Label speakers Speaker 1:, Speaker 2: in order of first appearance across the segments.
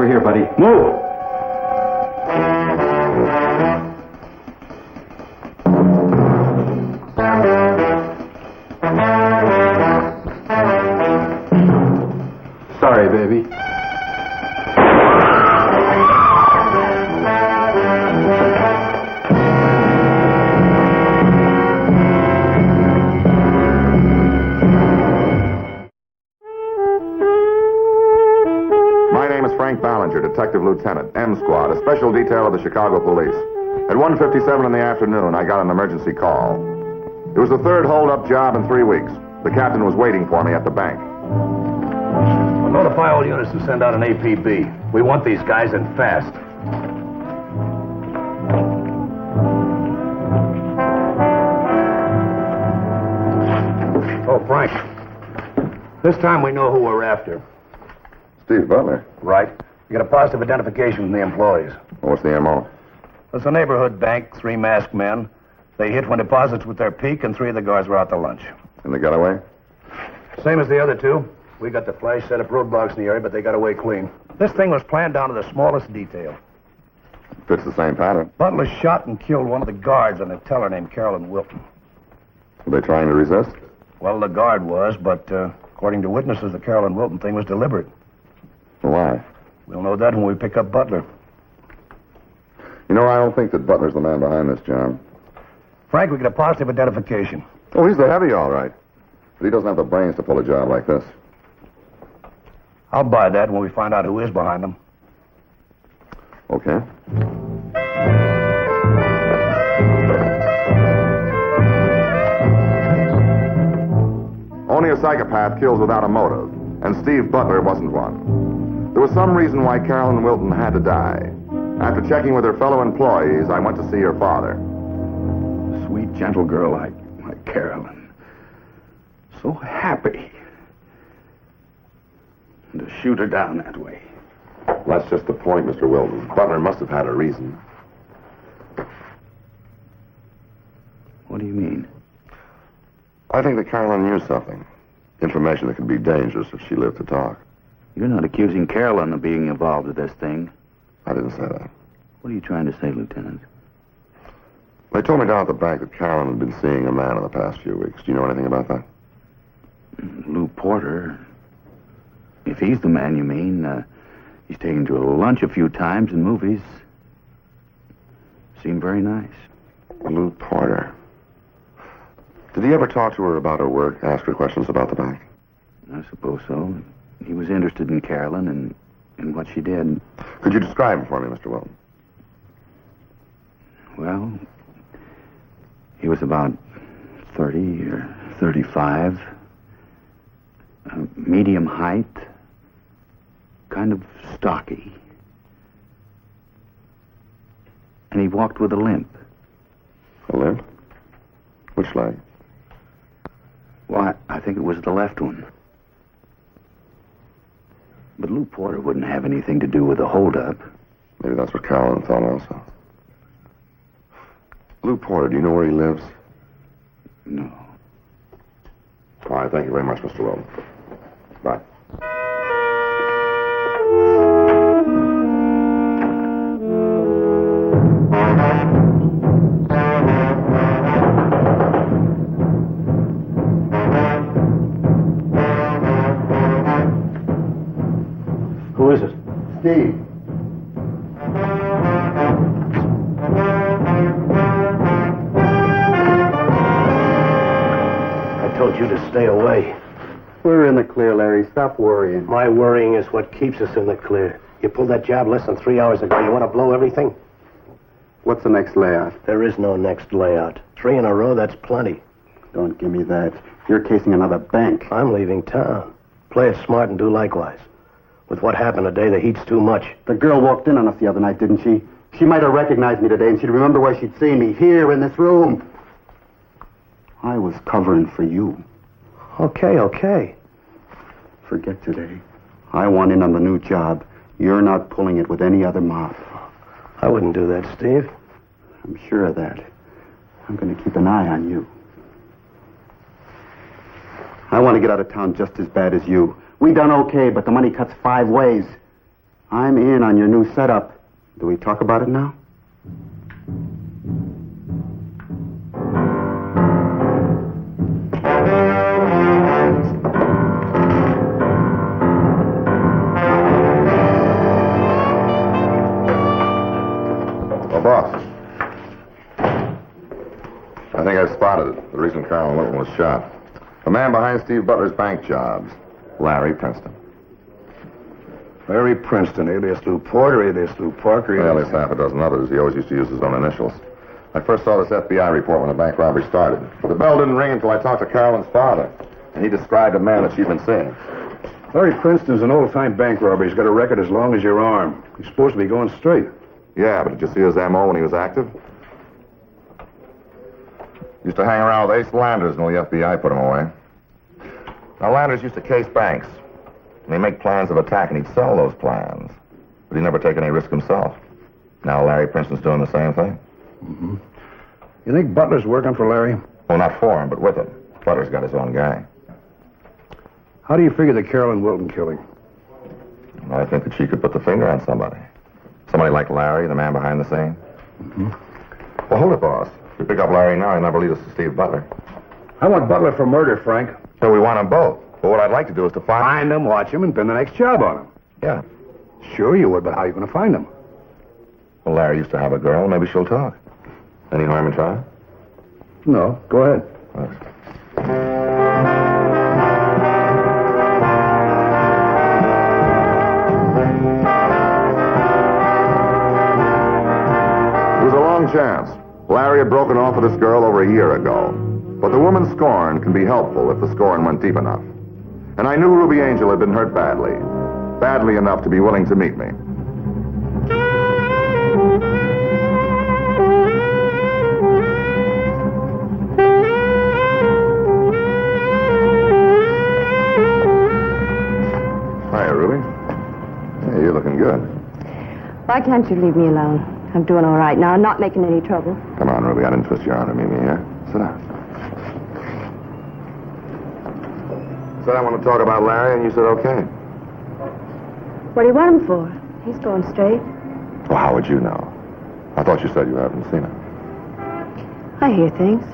Speaker 1: Over here, buddy.
Speaker 2: Move!
Speaker 1: Sorry, baby.
Speaker 3: My name is Frank Ballinger, Detective Lieutenant, M Squad, a special detail of the Chicago Police. At 1:57 in the afternoon, I got an emergency call. It was the third hold-up job in 3 weeks. The captain was waiting for me at the bank.
Speaker 2: Well, notify all units to send out an APB. We want these guys in fast. Oh, Frank. This time we know who we're after.
Speaker 3: Steve Butler.
Speaker 2: Right. We got a positive identification from the employees.
Speaker 3: What's the M.O.?
Speaker 2: It's a neighborhood bank, 3 masked men. They hit when deposits with their peak, and 3 of the guards were out to lunch.
Speaker 3: And they got away?
Speaker 2: Same as the other 2. We got the flash, set up roadblocks in the area, but they got away clean. This thing was planned down to the smallest detail.
Speaker 3: Fits the same pattern.
Speaker 2: Butler shot and killed one of the guards and a teller named Carolyn Wilton.
Speaker 3: Were they trying to resist?
Speaker 2: Well, the guard was, but according to witnesses, the Carolyn Wilton thing was deliberate.
Speaker 3: Why?
Speaker 2: We'll know that when we pick up Butler.
Speaker 3: You know, I don't think that Butler's the man behind this, John.
Speaker 2: Frank, we get a positive identification.
Speaker 3: Oh, he's the heavy, all right. But he doesn't have the brains to pull a job like this.
Speaker 2: I'll buy that when we find out who is behind them.
Speaker 3: Okay. Only a psychopath kills without a motive, and Steve Butler wasn't one. There was some reason why Carolyn Wilton had to die. After checking with her fellow employees, I went to see her father.
Speaker 4: Sweet, gentle girl like Carolyn. So happy. And to shoot her down that way.
Speaker 3: That's just the point, Mr. Wilton. Butler must have had a reason.
Speaker 4: What do you mean?
Speaker 3: I think that Carolyn knew something. Information that could be dangerous if she lived to talk.
Speaker 4: You're not accusing Carolyn of being involved with this thing.
Speaker 3: I didn't say that.
Speaker 4: What are you trying to say, Lieutenant?
Speaker 3: They told me down at the bank that Carolyn had been seeing a man in the past few weeks. Do you know anything about that?
Speaker 4: Lou Porter. If he's the man you mean, he's taken to a lunch a few times and movies. Seemed very nice.
Speaker 3: Lou Porter. Did he ever talk to her about her work, ask her questions about the bank?
Speaker 4: I suppose so. He was interested in Carolyn and what she did.
Speaker 3: Could you describe him for me, Mr. Wilton?
Speaker 4: Well, he was about 30 or 35. Medium height. Kind of stocky. And he walked with a limp.
Speaker 3: A limp? Which leg?
Speaker 4: Well, I think it was the left one. But Lou Porter wouldn't have anything to do with the holdup.
Speaker 3: Maybe that's what Carolyn thought also. Lou Porter, do you know where he lives?
Speaker 4: No.
Speaker 3: All right, thank you very much, Mr. Wilton. Bye.
Speaker 2: Who is it?
Speaker 3: Steve.
Speaker 2: I told you to stay away.
Speaker 1: We're in the clear, Larry. Stop worrying.
Speaker 2: My worrying is what keeps us in the clear. You pulled that job less than 3 hours ago. You want to blow everything?
Speaker 1: What's the next layout?
Speaker 2: There is no next layout. 3 in a row, that's plenty.
Speaker 1: Don't give me that. You're casing another bank.
Speaker 2: I'm leaving town. Play it smart and do likewise. With what happened today, the heat's too much.
Speaker 1: The girl walked in on us the other night, didn't she? She might have recognized me today, and she'd remember where she'd seen me, here in this room. I was covering for you.
Speaker 2: Okay.
Speaker 1: Forget today. I want in on the new job. You're not pulling it with any other mob.
Speaker 2: I wouldn't do that, Steve.
Speaker 1: I'm sure of that. I'm going to keep an eye on you. I want to get out of town just as bad as you. We done okay, but the money cuts 5 ways. I'm in on your new setup. Do we talk about it now?
Speaker 3: Well, boss. I think I've spotted it. The reason Carolyn Wilton was shot. The man behind Steve Butler's bank jobs. Larry Princeton.
Speaker 2: Larry Princeton, alias Lou Porter, alias Lou Parker.
Speaker 3: Well, there's half a dozen others. He always used to use his own initials. I first saw this FBI report when the bank robbery started. The bell didn't ring until I talked to Carolyn's father, and he described a man that she'd been seeing.
Speaker 2: Larry Princeton's an old-time bank robber. He's got a record as long as your arm. He's supposed to be going straight.
Speaker 3: Yeah, but did you see his M.O. when he was active? Used to hang around with Ace Landers until the FBI put him away. Now, Landers used to case banks. And he'd make plans of attack, and he'd sell those plans. But he'd never take any risk himself. Now Larry Princeton's doing the same thing.
Speaker 2: Mm-hmm. You think Butler's working for Larry?
Speaker 3: Well, not for him, but with him. Butler's got his own gang.
Speaker 2: How do you figure the Carolyn Wilton killing?
Speaker 3: Well, I think that she could put the finger on somebody. Somebody like Larry, the man behind the scene.
Speaker 2: Mm-hmm.
Speaker 3: Well, hold it, boss. If we pick up Larry now, he'll never lead us to Steve Butler.
Speaker 2: I want Butler for murder, Frank.
Speaker 3: So we want them both. But what I'd like to do is to
Speaker 2: Find him, watch him, and pin the next job on him.
Speaker 3: Yeah.
Speaker 2: Sure you would, but how are you going to find him?
Speaker 3: Well, Larry used to have a girl. Maybe she'll talk. Any harm in trying?
Speaker 2: No, go ahead.
Speaker 3: Thanks. It was a long chance. Larry had broken off with this girl over a year ago. But the woman's scorn can be helpful if the scorn went deep enough. And I knew Ruby Angel had been hurt badly. Badly enough to be willing to meet me. Hiya, Ruby. Hey, you're looking good.
Speaker 5: Why can't you leave me alone? I'm doing all right now. I'm not making any trouble.
Speaker 3: Come on, Ruby. I didn't twist your arm to meet me here. Sit down. Said I want to talk about Larry, and you said okay.
Speaker 5: What do you want him for? He's going straight.
Speaker 3: Well, how would you know? I thought you said you haven't seen him.
Speaker 5: I hear things.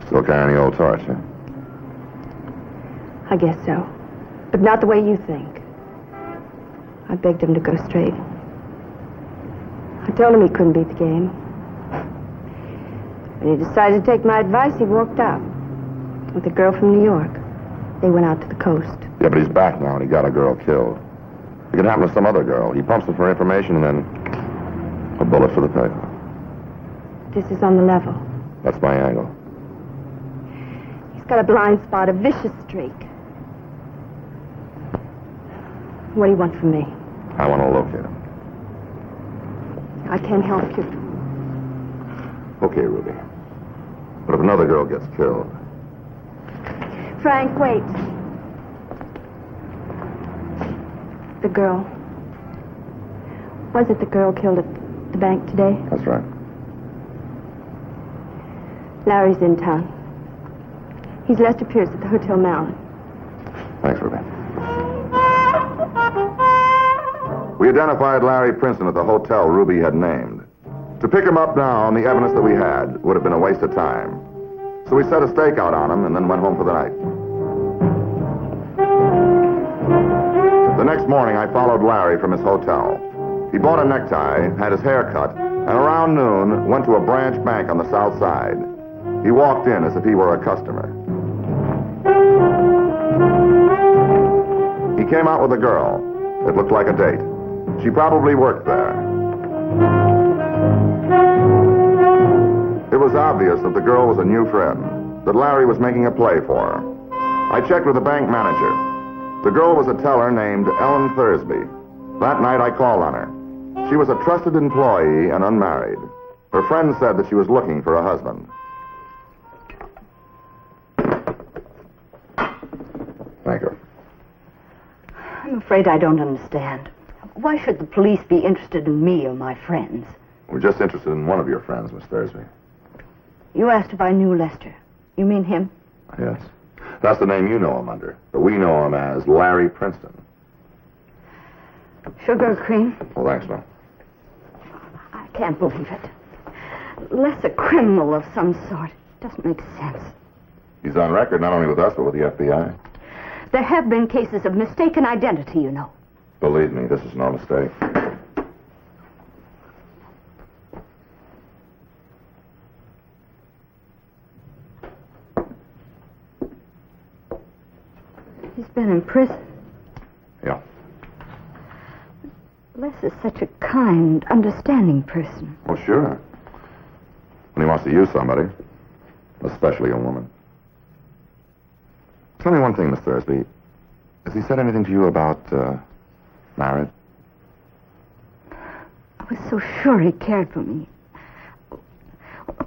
Speaker 3: Still carrying the old torch, huh?
Speaker 5: I guess so. But not the way you think. I begged him to go straight. I told him he couldn't beat the game. When he decided to take my advice, he walked out. With a girl from New York. They went out to the coast.
Speaker 3: Yeah, but he's back now, and he got a girl killed. It could happen to some other girl. He pumps her for information, and then a bullet for the paper.
Speaker 5: This is on the level.
Speaker 3: That's my angle.
Speaker 5: He's got a blind spot, a vicious streak. What do you want from me?
Speaker 3: I want to locate him.
Speaker 5: I can't help you.
Speaker 3: Okay, Ruby. But if another girl gets killed...
Speaker 5: Frank, wait. The girl. Was it the girl killed at the bank today?
Speaker 3: That's right.
Speaker 5: Larry's in town. He's Lester Pierce at the Hotel Malin.
Speaker 3: Thanks, Ruby. We identified Larry Princeton at the hotel Ruby had named. To pick him up now on the evidence that we had would have been a waste of time. So we set a stakeout on him and then went home for the night. The next morning, I followed Larry from his hotel. He bought a necktie, had his hair cut, and around noon went to a branch bank on the south side. He walked in as if he were a customer. He came out with a girl. It looked like a date. She probably worked there. It was obvious that the girl was a new friend, that Larry was making a play for her. I checked with the bank manager. The girl was a teller named Ellen Thursby. That night I called on her. She was a trusted employee and unmarried. Her friend said that she was looking for a husband. Thank you.
Speaker 6: I'm afraid I don't understand. Why should the police be interested in me or my friends?
Speaker 3: We're just interested in one of your friends, Miss Thursby.
Speaker 6: You asked if I knew Lester. You mean him?
Speaker 3: Yes. That's the name you know him under. But we know him as Larry Princeton.
Speaker 6: Sugar or cream?
Speaker 3: Well, thanks, ma'am.
Speaker 6: I can't believe it. Les a criminal of some sort. Doesn't make sense.
Speaker 3: He's on record not only with us, but with the FBI.
Speaker 6: There have been cases of mistaken identity, you know.
Speaker 3: Believe me, this is no mistake.
Speaker 6: He's been in prison.
Speaker 3: Yeah.
Speaker 6: Les is such a kind, understanding person.
Speaker 3: Well, sure. When he wants to use somebody, especially a woman. Tell me one thing, Miss Thursby. Has he said anything to you about, marriage?
Speaker 6: I was so sure he cared for me.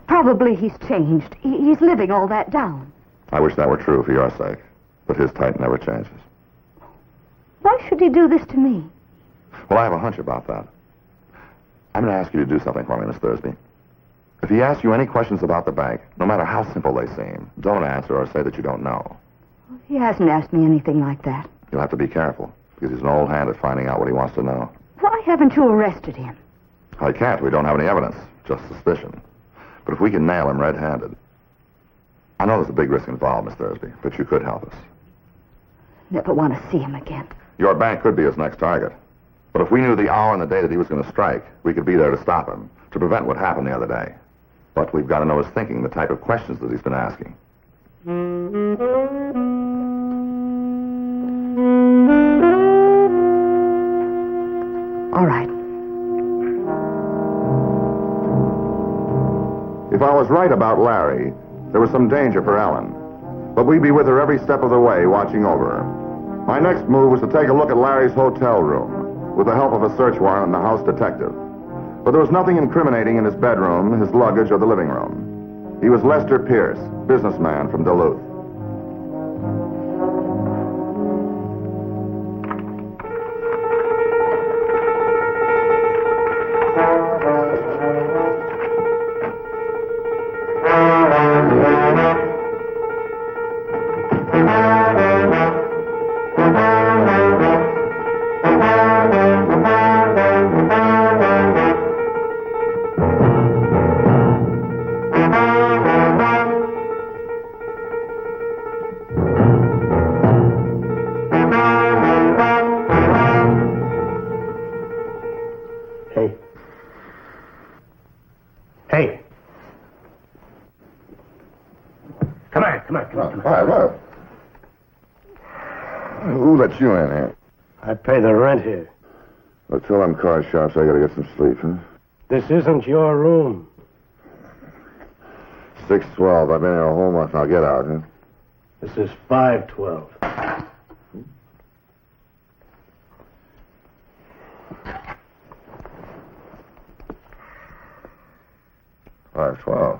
Speaker 6: Probably he's changed. He's living all that down.
Speaker 3: I wish that were true for your sake. But his type never changes.
Speaker 6: Why should he do this to me?
Speaker 3: Well, I have a hunch about that. I'm going to ask you to do something for me, Miss Thursby. If he asks you any questions about the bank, no matter how simple they seem, don't answer or say that you don't know.
Speaker 6: He hasn't asked me anything like that.
Speaker 3: You'll have to be careful, because he's an old hand at finding out what he wants to know.
Speaker 6: Why haven't you arrested him?
Speaker 3: I can't. We don't have any evidence, just suspicion. But if we can nail him red-handed... I know there's a big risk involved, Miss Thursby, but you could help us.
Speaker 6: Never want to see him again.
Speaker 3: Your bank could be his next target. But if we knew the hour and the day that he was going to strike, we could be there to stop him, to prevent what happened the other day. But we've got to know his thinking, the type of questions that he's been asking.
Speaker 6: All right.
Speaker 3: If I was right about Larry, there was some danger for Ellen. But we'd be with her every step of the way, watching over her. My next move was to take a look at Larry's hotel room, with the help of a search warrant and the house detective. But there was nothing incriminating in his bedroom, his luggage, or the living room. He was Lester Pierce, businessman from Duluth.
Speaker 2: Hey. Come on.
Speaker 3: What? Who let you in here?
Speaker 2: I pay the rent here.
Speaker 3: Well, tell them car shops I gotta get some sleep, huh?
Speaker 2: This isn't your room.
Speaker 3: 6:12. I've been here a whole month. Now get out, huh?
Speaker 2: This is 512.
Speaker 3: $512.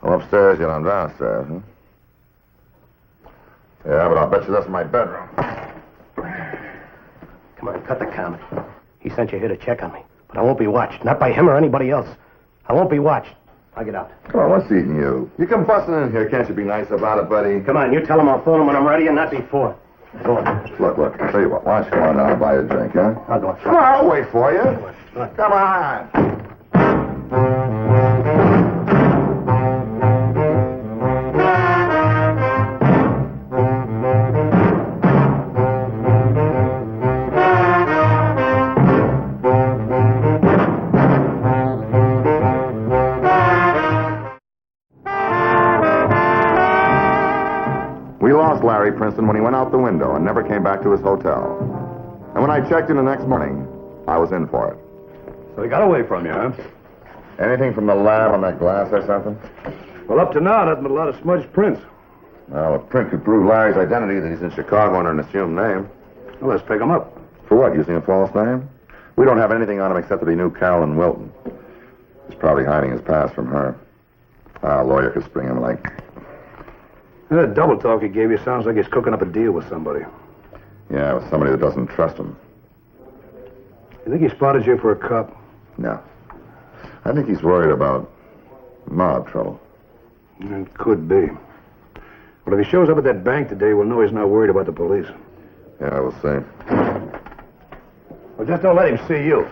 Speaker 3: I'm upstairs yet I'm downstairs, huh? Yeah, but I'll bet you that's my bedroom.
Speaker 2: Come on, cut the comedy. He sent you here to check on me. But I won't be watched. Not by him or anybody else. I won't be watched. I'll get out.
Speaker 3: Come on, what's eating you? You come busting in here. Can't you be nice about it, buddy?
Speaker 2: Come on, you tell him I'll phone him when I'm ready and not before. Go on.
Speaker 3: Look, I'll tell you what. Why don't you go on down and buy a drink, huh?
Speaker 2: I'll go on.
Speaker 3: Come on, I'll wait for you. Come on. We lost Larry Princeton when he went out the window and never came back to his hotel. And when I checked in the next morning, I was in for it.
Speaker 2: So he got away from you, huh?
Speaker 3: Anything from the lab on that glass or something?
Speaker 2: Well, up to now, nothing but a lot of smudged prints.
Speaker 3: Well, a print could prove Larry's identity, that he's in Chicago under an assumed name.
Speaker 2: Well, let's pick him up.
Speaker 3: For what, using a false name? We don't have anything on him except that he knew Carolyn Wilton. He's probably hiding his past from her. A lawyer could spring him like...
Speaker 2: That double talk he gave you sounds like he's cooking up a deal with somebody.
Speaker 3: Yeah, with somebody that doesn't trust him.
Speaker 2: You think he spotted you for a cop?
Speaker 3: No. I think he's worried about mob trouble.
Speaker 2: It could be. But if he shows up at that bank today, we'll know he's not worried about the police.
Speaker 3: Yeah, we'll see.
Speaker 2: Well, just don't let him see you.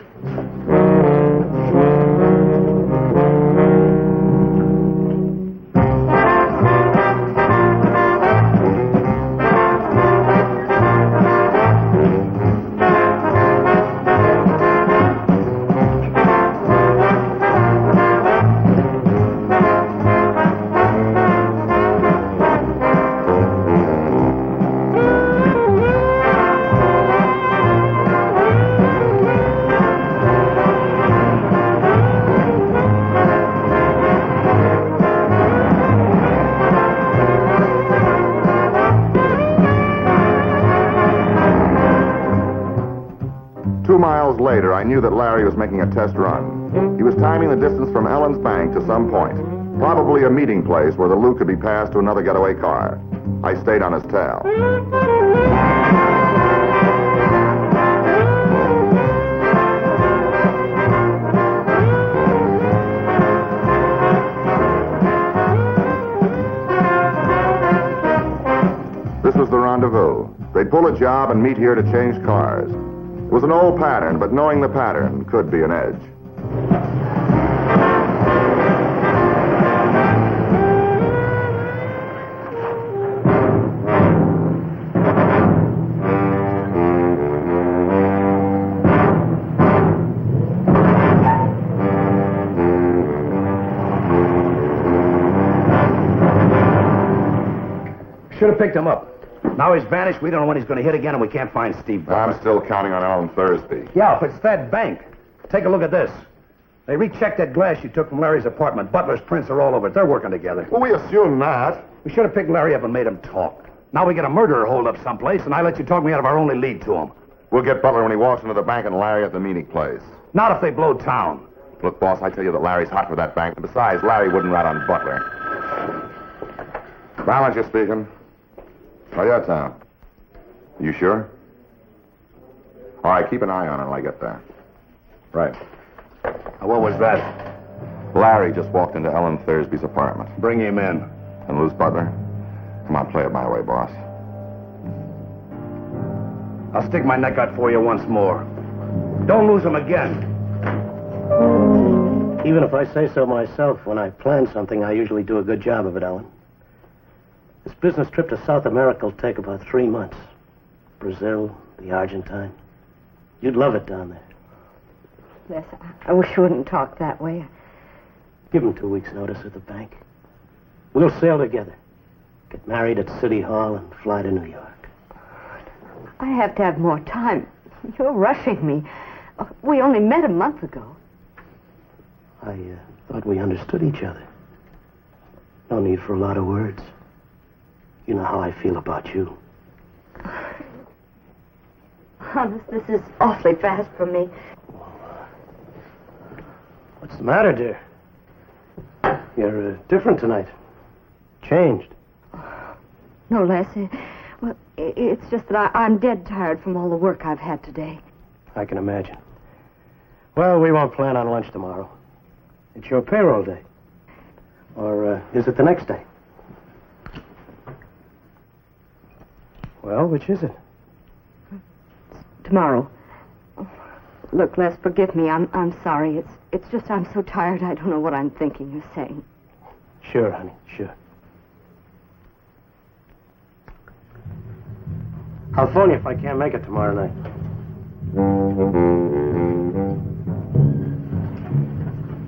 Speaker 3: 2 miles later, I knew that Larry was making a test run. He was timing the distance from Ellen's bank to some point, probably a meeting place where the loot could be passed to another getaway car. I stayed on his tail. This was the rendezvous. They'd pull a job and meet here to change cars. It was an old pattern, but knowing the pattern could be an edge.
Speaker 2: Should have picked him up. Now he's vanished. We don't know when he's going to hit again, and we can't find Steve Butler.
Speaker 3: I'm still counting on Ellen Thursby.
Speaker 2: Yeah, if it's that bank. Take a look at this. They rechecked that glass you took from Larry's apartment. Butler's prints are all over it. They're working together.
Speaker 3: Well, we assume not.
Speaker 2: We should have picked Larry up and made him talk. Now we get a murderer holed up someplace, and I let you talk me out of our only lead to him.
Speaker 3: We'll get Butler when he walks into the bank and Larry at the meeting place.
Speaker 2: Not if they blow town.
Speaker 3: Look, boss, I tell you that Larry's hot for that bank. And besides, Larry wouldn't rat on Butler. Ballinger speaking. Oh, yeah, Tom. You sure? All right, keep an eye on it until I get there. Right.
Speaker 2: What was that?
Speaker 3: Larry just walked into Ellen Thursby's apartment.
Speaker 2: Bring him in.
Speaker 3: And lose Butler? Come on, play it my way, boss.
Speaker 2: I'll stick my neck out for you once more. Don't lose him again.
Speaker 7: Even if I say so myself, when I plan something, I usually do a good job of it, Ellen. This business trip to South America will take about 3 months. Brazil, the Argentine. You'd love it down there.
Speaker 6: Les, I wish you wouldn't talk that way.
Speaker 7: Give him 2 weeks' notice at the bank. We'll sail together. Get married at City Hall and fly to New York.
Speaker 6: I have to have more time. You're rushing me. We only met a month ago.
Speaker 7: I thought we understood each other. No need for a lot of words. You know how I feel about you.
Speaker 6: Honest, this is awfully fast for me.
Speaker 7: What's the matter, dear? You're different tonight. Changed.
Speaker 6: No, Les. Well, it's just that I'm dead tired from all the work I've had today.
Speaker 7: I can imagine. Well, we won't plan on lunch tomorrow. It's your payroll day. Or is it the next day? Well, which is it?
Speaker 6: Tomorrow. Look, Les, forgive me. I'm sorry. It's just I'm so tired I don't know what I'm thinking or saying.
Speaker 7: Sure, honey, sure. I'll phone you if I can't make it tomorrow night.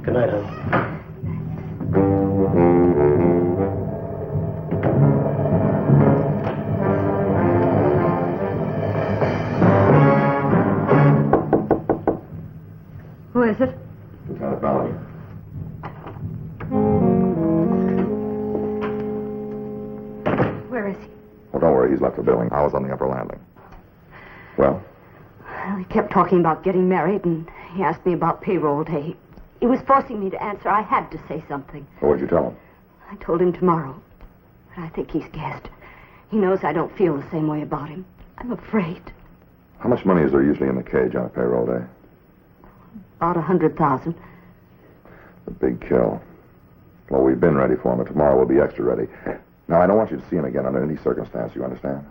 Speaker 7: Good night, honey.
Speaker 6: Who is it?
Speaker 3: Lieutenant Ballinger.
Speaker 6: Where is he?
Speaker 3: Well, don't worry, he's left the building. I was on the upper landing. Well?
Speaker 6: Well, he kept talking about getting married, and he asked me about payroll day. He was forcing me to answer. I had to say something.
Speaker 3: Well, what'd you tell him?
Speaker 6: I told him tomorrow. But I think he's guessed. He knows I don't feel the same way about him. I'm afraid.
Speaker 3: How much money is there usually in the cage on a payroll day?
Speaker 6: About 100,000.
Speaker 3: The big kill. Well, we've been ready for him, but tomorrow we'll be extra ready. Now, I don't want you to see him again under any circumstance, you understand?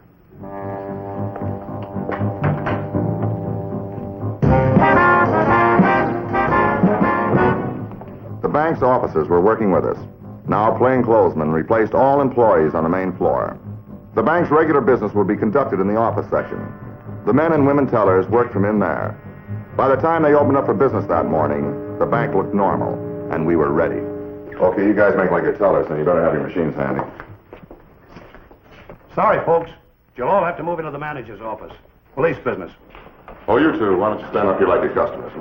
Speaker 3: bank's officers were working with us. Now plainclothesmen replaced all employees on the main floor. The bank's regular business would be conducted in the office section. The men and women tellers worked from in there. By the time they opened up for business that morning, the bank looked normal, and we were ready. Okay, you guys make like your tellers, and you better have your machines handy.
Speaker 2: Sorry, folks. You'll all have to move into the manager's office. Police business.
Speaker 3: Oh, you two, why don't you stand up here like your customers?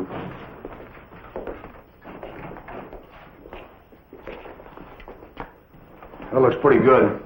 Speaker 2: That looks pretty good.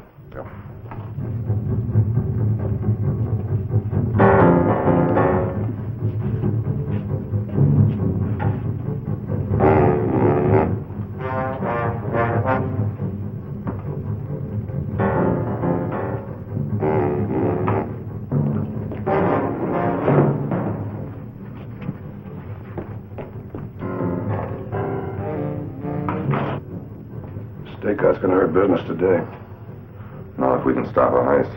Speaker 2: Stakeout's gonna hurt business today.
Speaker 3: Not if we can stop a heist.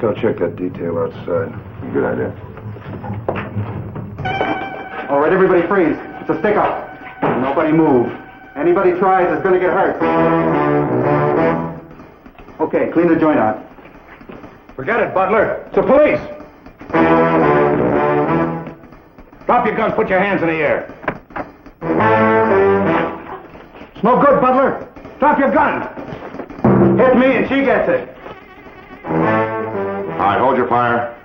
Speaker 2: Go check that detail outside.
Speaker 3: Good idea.
Speaker 1: All right, everybody freeze. It's a stick-up. Nobody move. Anybody tries is going to get hurt. Okay, clean the joint out.
Speaker 2: Forget it, Butler. It's the police. Drop your guns. Put your hands in the air. It's no good, Butler. Drop your gun.
Speaker 1: Hit me and she gets it.
Speaker 3: All right, hold your fire.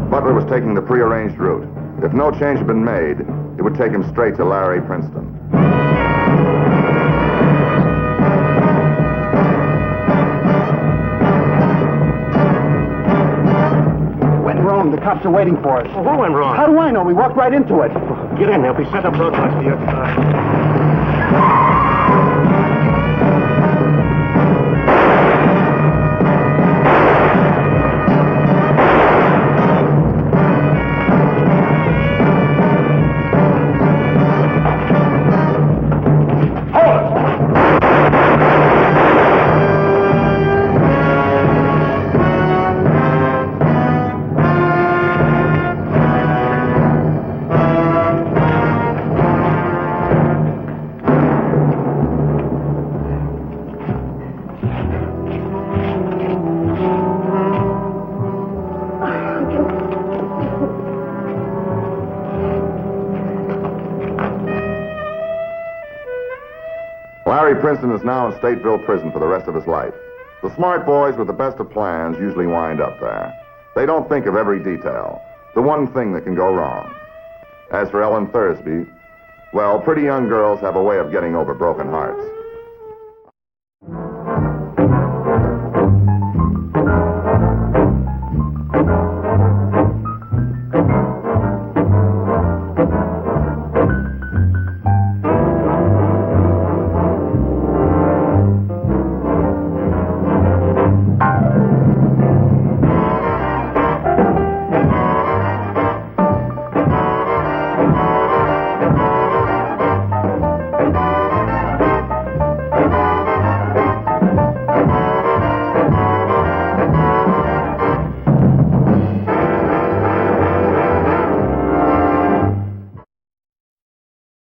Speaker 3: Butler was taking the prearranged route. If no change had been made, it would take him straight to Larry Princeton.
Speaker 1: Went wrong. The cops are waiting for us.
Speaker 7: Well, what went wrong?
Speaker 1: How do I know? We walked right into it.
Speaker 7: Get in. They'll be set up roadblocks for you.
Speaker 3: Larry Princeton is now in Stateville Prison for the rest of his life. The smart boys with the best of plans usually wind up there. They don't think of every detail, the one thing that can go wrong. As for Ellen Thursby, well, pretty young girls have a way of getting over broken hearts.